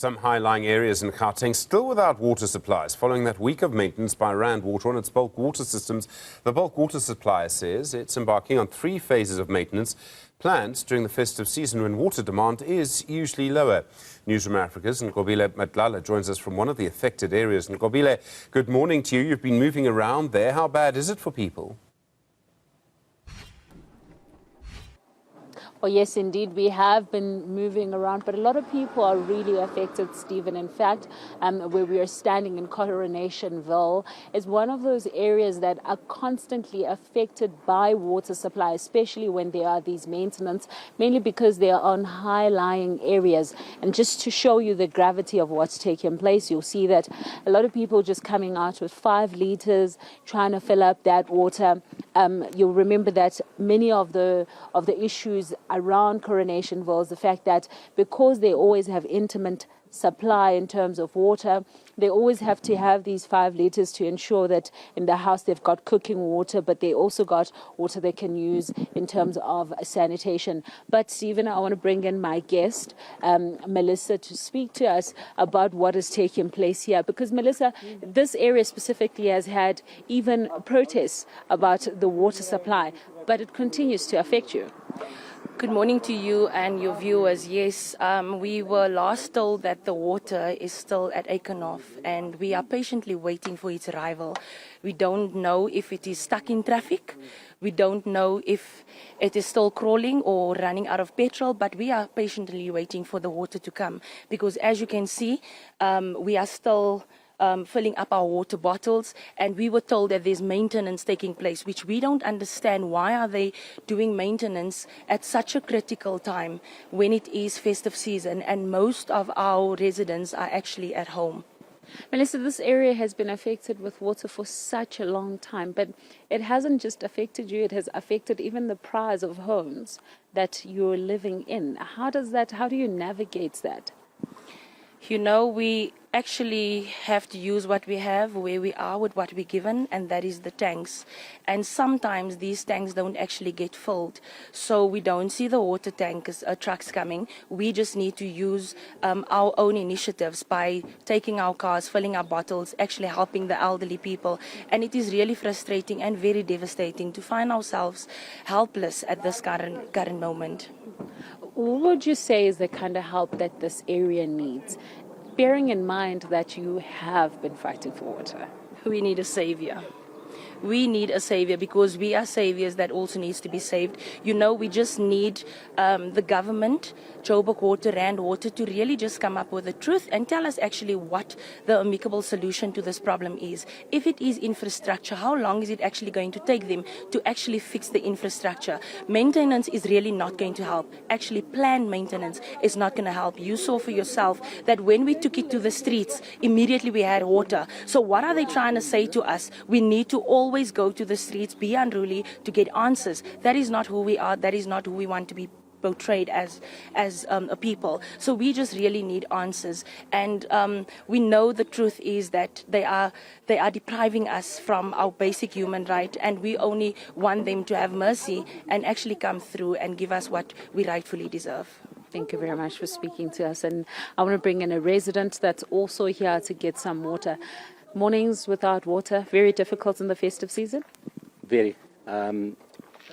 Some high-lying areas in Gauteng still without water supplies following that week of maintenance by Rand Water on its bulk water systems. The bulk water supplier says it's embarking on 3 phases of maintenance planned during the festive season when water demand is usually lower. Newzroom Afrika's Nkobile Matlala joins us from one of the affected areas. Nkobile, good morning to you. You've been moving around there. How bad is it for people? Oh, yes, indeed. We have been moving around, but a lot of people are really affected, Stephen. In fact, where we are standing in Coronationville is one of those areas that are constantly affected by water supply, especially when there are these maintenance, mainly because they are on high-lying areas. And just to show you the gravity of what's taking place, you'll see that a lot of people just coming out with 5 liters, trying to fill up that water. You'll remember that many of the issues around Coronationville is the fact that because they always have intimate supply in terms of water, they always have to have these 5 liters to ensure that in the house they've got cooking water, but they also got water they can use in terms of sanitation. But Stephen, I want to bring in my guest, Melissa, to speak to us about what is taking place here. Because Melissa, this area specifically has had even protests about the water supply, but it continues to affect you. Good morning to you and your viewers. Yes, we were last told that the water is still at Ekenhof and we are patiently waiting for its arrival. We don't know if it is stuck in traffic. We don't know if it is still crawling or running out of petrol, but we are patiently waiting for the water to come because as you can see, we are still filling up our water bottles, and we were told that there's maintenance taking place, which we don't understand. Why are they doing maintenance at such a critical time when it is festive season and most of our residents are actually at home? Melissa, this area has been affected with water for such a long time, but it hasn't just affected you, it has affected even the price of homes that you're living in. How do you navigate that? You know, we actually have to use what we have where we are with what we're given, and that is the tanks. And sometimes these tanks don't actually get filled, so we don't see the water tankers trucks coming. We just need to use our own initiatives by taking our cars, filling our bottles, actually helping the elderly people. And it is really frustrating and very devastating to find ourselves helpless at this current moment. What would you say is the kind of help that this area needs, bearing in mind that you have been fighting for water? We need a savior. We need a savior because we are saviors that also needs to be saved. You know, we just need the government, Joburg Water, Rand Water, to really just come up with the truth and tell us actually what the amicable solution to this problem is. If it is infrastructure, how long is it actually going to take them to actually fix the infrastructure? Maintenance is really not going to help. Actually, planned maintenance is not going to help. You saw for yourself that when we took it to the streets, immediately we had water. So what are they trying to say to us? We need to always go to the streets, be unruly to get answers. That is not who we are. That is not who we want to be portrayed as a people. So we just really need answers, and we know the truth is that they are depriving us from our basic human right, and we only want them to have mercy and actually come through and give us what we rightfully deserve. Thank you very much for speaking to us, and I want to bring in a resident that's also here to get some water. Mornings without water, very difficult in the festive season? Very.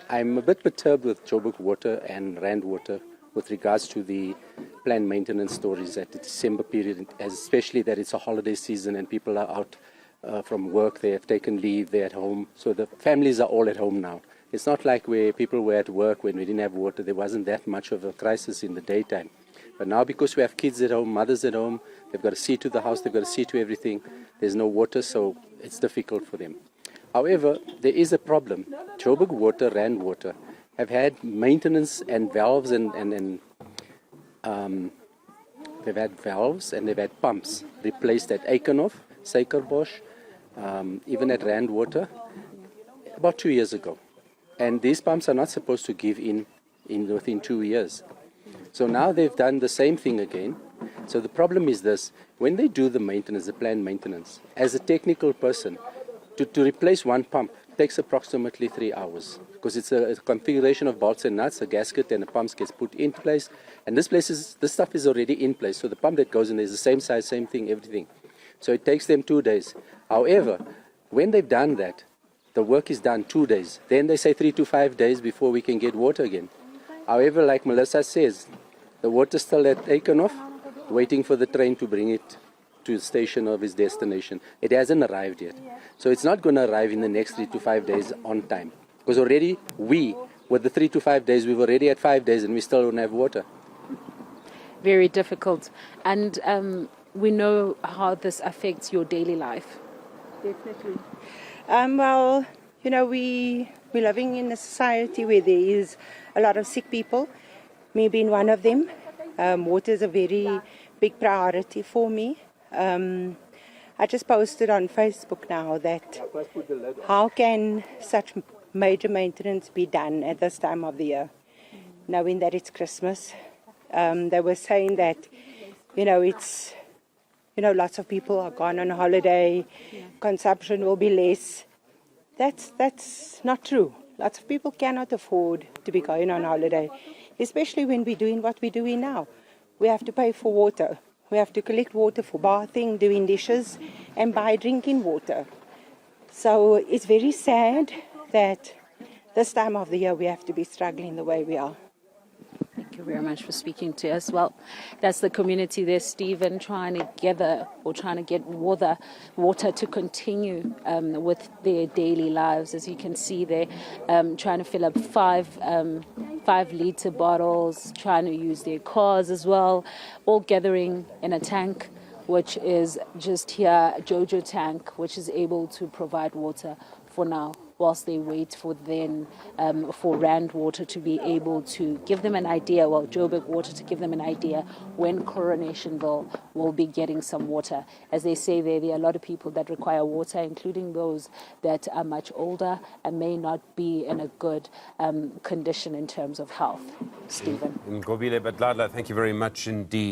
I'm a bit perturbed with Joburg Water and Rand Water with regards to the planned maintenance stories at the December period, especially that it's a holiday season and people are out from work, they have taken leave, they're at home. So the families are all at home now. It's not like where people were at work when we didn't have water. There wasn't that much of a crisis in the daytime. But now because we have kids at home, mothers at home, they've got to see to the house, they've got to see to everything. There's no water, so it's difficult for them. However, there is a problem. Joburg Water, Rand Water have had maintenance and valves and they've had valves and they've had pumps replaced at Ekenhof, Suikerbosch, even at Rand Water about 2 years ago. And these pumps are not supposed to give in within 2 years. So now they've done the same thing again. So the problem is this: when they do the maintenance, the planned maintenance, as a technical person, to replace one pump takes approximately 3 hours because it's a configuration of bolts and nuts, a gasket and a pump gets put in place. And this stuff is already in place. So the pump that goes in there is the same size, same thing, everything. So it takes them 2 days. However, when they've done that, the work is done 2 days. Then they say 3 to 5 days before we can get water again. However, like Melissa says, the water's still at Takenhof, waiting for the train to bring it to the station of its destination. It hasn't arrived yet. So it's not going to arrive in the next 3 to 5 days on time. Because already with the 3 to 5 days, we've already had 5 days and we still don't have water. Very difficult. And we know how this affects your daily life. Definitely. Well, you know, we're living in a society where there is a lot of sick people, me being one of them. Water is a very big priority for me. I just posted on Facebook now that how can such major maintenance be done at this time of the year, knowing that it's Christmas. They were saying that, lots of people are gone on holiday, consumption will be less. That's not true. Lots of people cannot afford to be going on holiday, especially when we're doing what we're doing now. We have to pay for water. We have to collect water for bathing, doing dishes, and buy drinking water. So it's very sad that this time of the year we have to be struggling the way we are. Thank you very much for speaking to us. Well, that's the community there, Stephen, trying to get water to continue with their daily lives. As you can see there, trying to fill up 5-litre bottles, trying to use their cars as well, all gathering in a tank, which is just here, Jojo tank, which is able to provide water for now, whilst they wait for Rand Water to be able to give them an idea, Joburg Water to give them an idea when Coronationville will be getting some water. As they say there are a lot of people that require water, including those that are much older and may not be in a good condition in terms of health. Stephen. Ngobile Badladla, thank you very much indeed.